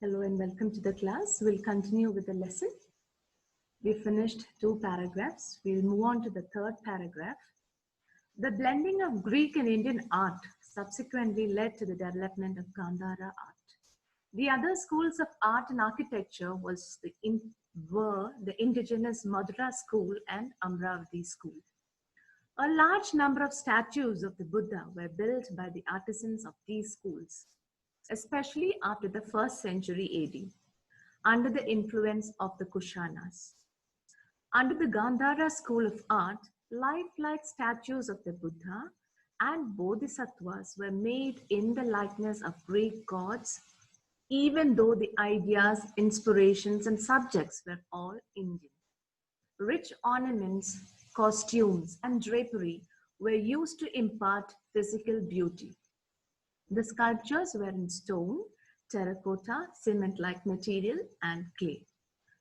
Hello and welcome to the class. We'll continue with the lesson. We finished 2 paragraphs. We'll move on to the third paragraph. The blending of Greek and Indian art subsequently led to the development of Gandhara art. The other schools of art and architecture were the indigenous Madura school and Amravati school. A large number of statues of the Buddha were built by the artisans of these schools, especially after the 1st century AD, under the influence of the Kushanas. Under the Gandhara school of art, lifelike statues of the Buddha and Bodhisattvas were made in the likeness of Greek gods, even though the ideas, inspirations, and subjects were all Indian. Rich ornaments, costumes, and drapery were used to impart physical beauty. The sculptures were in stone, terracotta, cement-like material, and clay.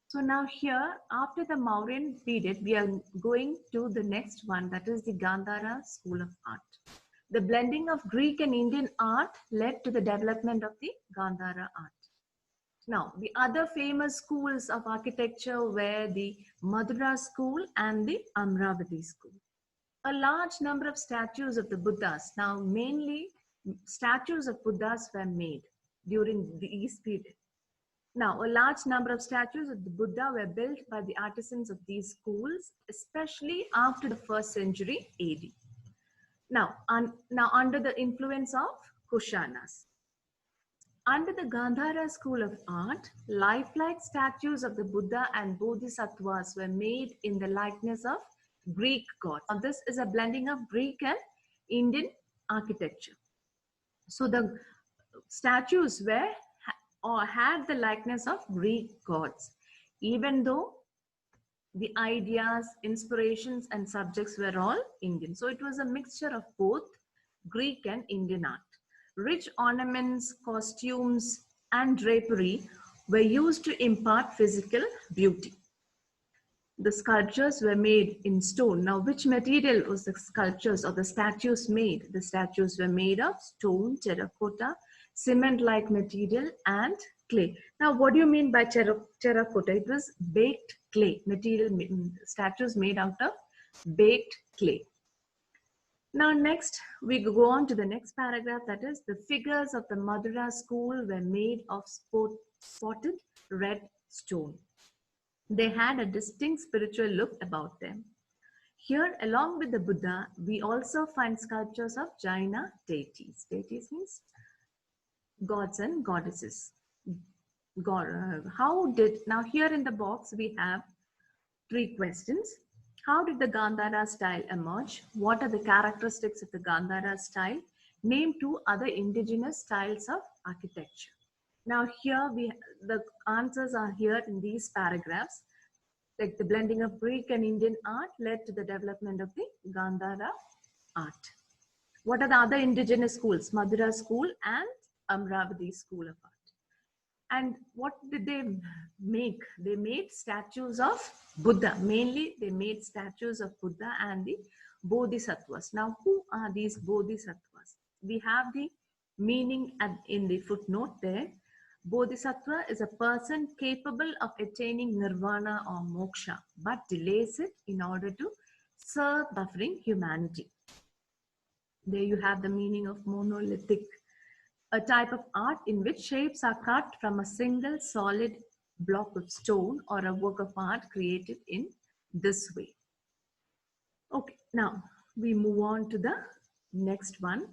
So now here, after the Mauryan period, we are going to the next one, that is the Gandhara school of art. The blending of Greek and Indian art led to the development of the Gandhara art. Now, the other famous schools of architecture were the Madura school and the Amravati school. A large number of statues of the Buddhas, now mainly statues of Buddhas were made during these periods. Now, a large number of statues of the Buddha were built by the artisans of these schools, especially after the 1st century AD. Now under the influence of Kushanas. Under the Gandhara school of art, lifelike statues of the Buddha and Bodhisattvas were made in the likeness of Greek gods. Now, this is a blending of Greek and Indian architecture. So the statues had the likeness of Greek gods, even though the ideas, inspirations, and subjects were all Indian. So it was a mixture of both Greek and Indian art. Rich ornaments, costumes, and drapery were used to impart physical beauty. The sculptures were made in stone. Now, which material was the sculptures or the statues made? The statues were made of stone, terracotta, cement-like material, and clay. Now, what do you mean by terracotta? It was baked clay material, statues made out of baked clay. Now, next, we go on to the next paragraph, that is, the figures of the Madura school were made of spotted red stone. They had a distinct spiritual look about them. Here, along with the Buddha, we also find sculptures of Jaina deities. Deities means gods and goddesses. Now here in the box, we have 3 questions. How did the Gandhara style emerge? What are the characteristics of the Gandhara style? Name 2 other indigenous styles of architecture. Now here the answers are here in these paragraphs. Like the blending of Greek and Indian art led to the development of the Gandhara art. What are the other indigenous schools? Madura school and Amravati school of art. And what did they make? They made statues of Buddha. Mainly they made statues of Buddha and the Bodhisattvas. Now who are these Bodhisattvas? We have the meaning in the footnote there. Bodhisattva is a person capable of attaining nirvana or moksha, but delays it in order to serve suffering humanity. There you have the meaning of monolithic, a type of art in which shapes are cut from a single solid block of stone or a work of art created in this way. Okay, now we move on to the next one,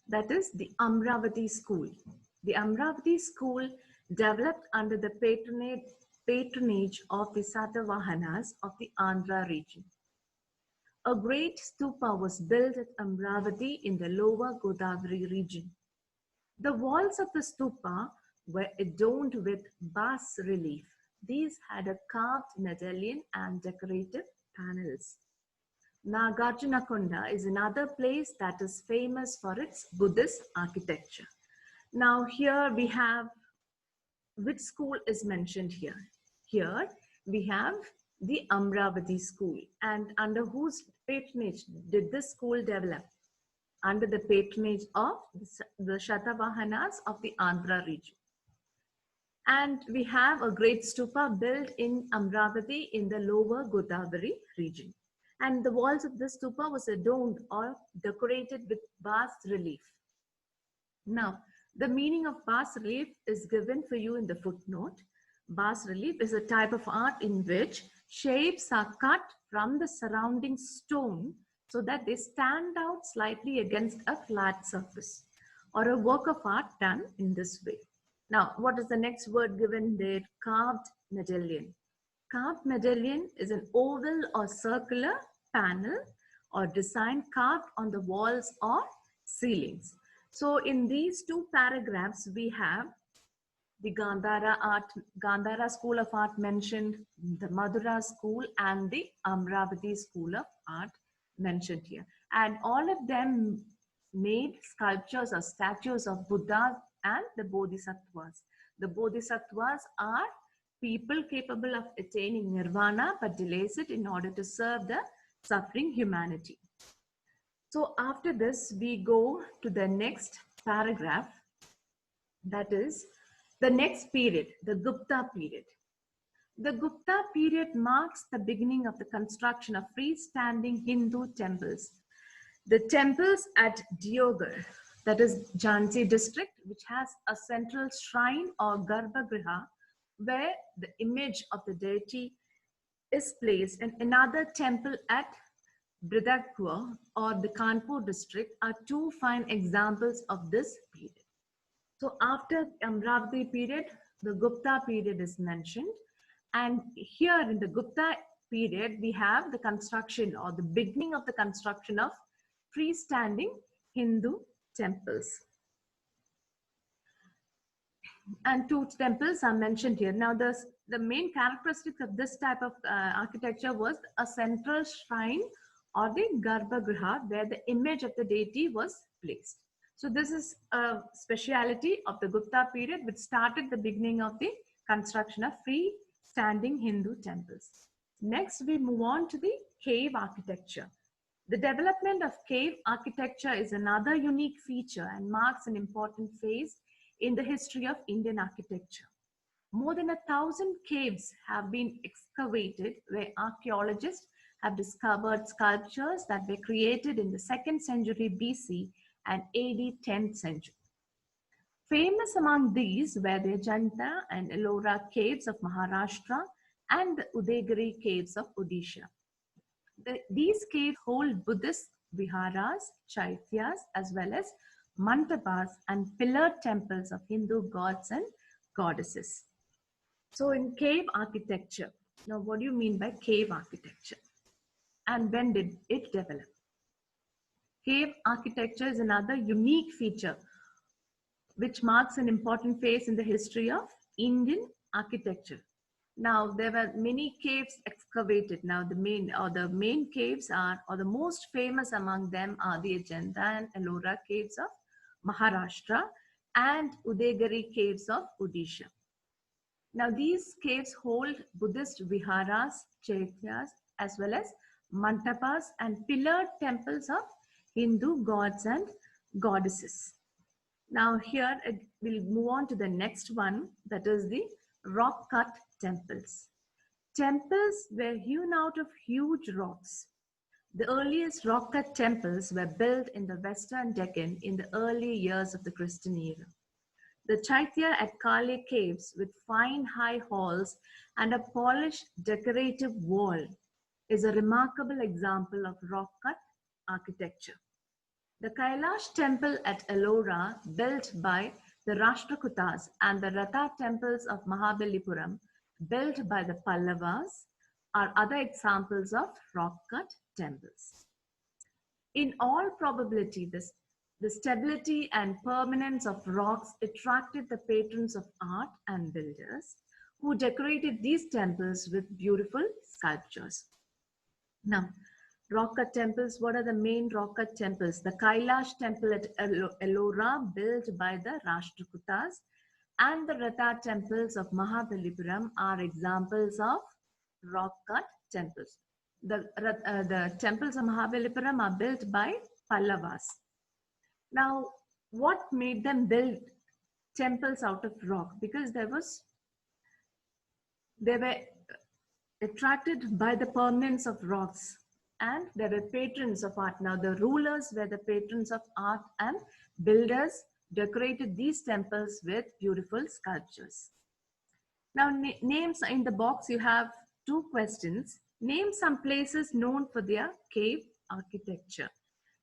that is the Amravati school. The Amravati school developed under the patronage of the Satavahanas of the Andhra region. A great stupa was built at Amravati in the lower Godavari region. The walls of the stupa were adorned with bas-relief. These had a carved medallion and decorative panels. Nagarjunakonda is another place that is famous for its Buddhist architecture. Now here we have, which school is mentioned here? Here we have the Amravati school. And under whose patronage did this school develop? Under the patronage of the Shatavahanas of the Andhra region. And we have a great stupa built in Amravati in the lower Godavari region. And the walls of this stupa was adorned or decorated with bas relief. Now, the meaning of bas relief is given for you in the footnote. Bas relief is a type of art in which shapes are cut from the surrounding stone so that they stand out slightly against a flat surface, or a work of art done in this way. Now, what is the next word given there? Carved medallion. Carved medallion is an oval or circular panel or design carved on the walls or ceilings. So in these two paragraphs, we have the Gandhara School of Art mentioned, the Madura School and the Amravati School of Art mentioned here. And all of them made sculptures or statues of Buddha and the Bodhisattvas. The Bodhisattvas are people capable of attaining nirvana but delays it in order to serve the suffering humanity. So after this, we go to the next paragraph, that is the next period, the Gupta period. The Gupta period marks the beginning of the construction of freestanding Hindu temples. The temples at Deoghar, that is Jhansi district, which has a central shrine or Garbhagriha, where the image of the deity is placed, and another temple at Bridakpur or the Kanpur district are two fine examples of this period. So after Amravati period, the Gupta period is mentioned. And here in the Gupta period, we have the construction or the beginning of the construction of freestanding Hindu temples. And two temples are mentioned here. Now, the main characteristics of this type of architecture was a central shrine or the Garbhagriha, where the image of the deity was placed. So this is a speciality of the Gupta period, which started the beginning of the construction of freestanding Hindu temples. Next, we move on to the cave architecture. The development of cave architecture is another unique feature and marks an important phase in the history of Indian architecture. More than 1,000 caves have been excavated where archaeologists have discovered sculptures that were created in the 2nd century BC and AD 10th century. Famous among these were the Ajanta and Ellora caves of Maharashtra and the Udaygiri caves of Odisha. These caves hold Buddhist viharas, chaityas, as well as mantapas and pillared temples of Hindu gods and goddesses. So in cave architecture, now what do you mean by cave architecture? And when did it develop? Cave architecture is another unique feature which marks an important phase in the history of Indian architecture. Now, there were many caves excavated. Now, the main caves are, or the most famous among them are the Ajanta and Ellora caves of Maharashtra and Udaygiri caves of Odisha. Now, these caves hold Buddhist viharas, chaityas, as well as mantapas and pillared temples of Hindu gods and goddesses. Now, here we'll move on to the next one, that is the rock-cut temples. Temples were hewn out of huge rocks. The earliest rock-cut temples were built in the Western Deccan in the early years of the Christian era. The Chaitya at Kale caves with fine high halls and a polished decorative wall is a remarkable example of rock-cut architecture. The Kailash temple at Ellora, built by the Rashtrakutas, and the Ratha temples of Mahabalipuram, built by the Pallavas, are other examples of rock-cut temples. In all probability, the stability and permanence of rocks attracted the patrons of art and builders who decorated these temples with beautiful sculptures. Now, rock-cut temples, what are the main rock-cut temples? The Kailash temple at Ellora, built by the Rashtrakutas, and the Ratha temples of Mahabalipuram are examples of rock-cut temples. The temples of Mahabalipuram are built by Pallavas. Now, what made them build temples out of rock? Because there was They were attracted by the permanence of rocks, and they were patrons of art. Now, the rulers were the patrons of art, and builders decorated these temples with beautiful sculptures. Now, names in the box, you have two questions. Name some places known for their cave architecture.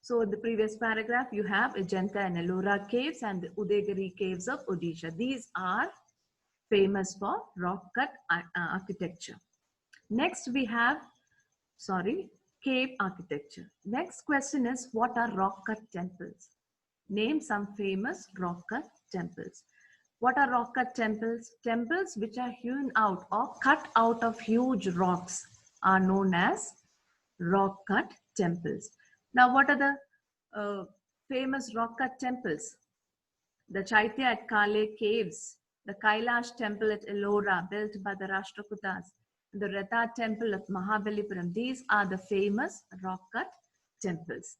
So in the previous paragraph, you have Ajanta and Ellora caves and the Udayagiri caves of Odisha. These are famous for rock cut architecture. Next, we have, cave architecture. Next question is, what are rock cut temples? Name some famous rock cut temples. What are rock cut temples? Temples which are hewn out or cut out of huge rocks are known as rock cut temples. Now, what are the famous rock cut temples? The Chaitya at Kale caves, the Kailash temple at Ellora built by the Rashtrakutas, the Reta temple at Mahabalipuram. These are the famous rock cut temples.